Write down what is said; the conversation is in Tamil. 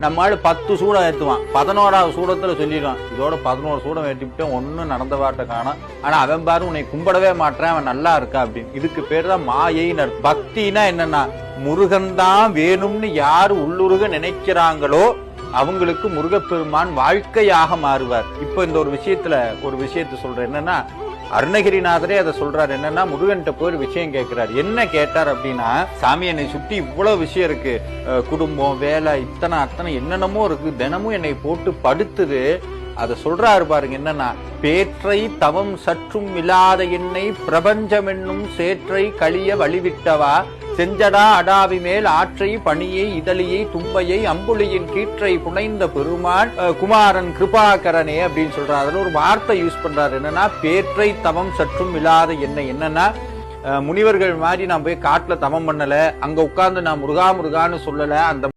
நம்மால் 10 சூடம் ஏற்றுவான், 11வது சூடத்துல சொல்லிடுவான், இதோட 11 சூடம் ஏற்றிவிட்டேன், ஒன்னும் நடந்த வாட்ட காணும். ஆனா அவன் பாரு உன்னை கும்பிடவே மாட்டேன், அவன் நல்லா இருக்கா அப்படின்னு. இதுக்கு பேர் தான் மாயைன்னு. பக்தினா என்னன்னா, முருகன் தான் வேணும்னு யாரு உள்ளுருக நினைக்கிறாங்களோ அவங்களுக்கு முருகப்பெருமான் வாழ்க்கையாக மாறுவார். இப்ப இந்த ஒரு விஷயத்த சொல்றேன். என்னன்னா, அருணகிரிநாதரே அதை சொல்றாரு. என்னன்னா, முருகன்கிட்ட போய் ஒரு விஷயம் கேட்கிறாரு. என்ன கேட்டார் அப்படின்னா, சாமி என்னை சுத்தி இவ்வளவு விஷயம் இருக்கு, குடும்பம், வேலை, அத்தனை என்னென்னமோ இருக்கு, தினமும் என்னை போட்டு படுத்துது. அதை சொல்றாரு பாருங்க. என்னன்னா, பேற்றை தவம் சற்றும் இல்லாத என்னை பிரபஞ்சம் என்னும் சேற்றை கழிய வழிவிட்டவா, செஞ்சடா அடாவி மேல் ஆற்றை பணியை இதழியை தும்பையை அம்புலியின் கீற்றை புனைந்த பெருமான் குமாரன் கிருபாகரனே அப்படின்னு சொல்றாரு. அதுல ஒரு வார்த்தை யூஸ் பண்றாரு. என்னன்னா, பேற்றை தவம் சற்றும் இல்லாத என்னை. என்னன்னா, முனிவர்கள் மாதிரி நான் போய் காட்டுல தவம் பண்ணல, அங்க உட்கார்ந்து நான் முருகா முருகான்னு சொல்லல, அந்த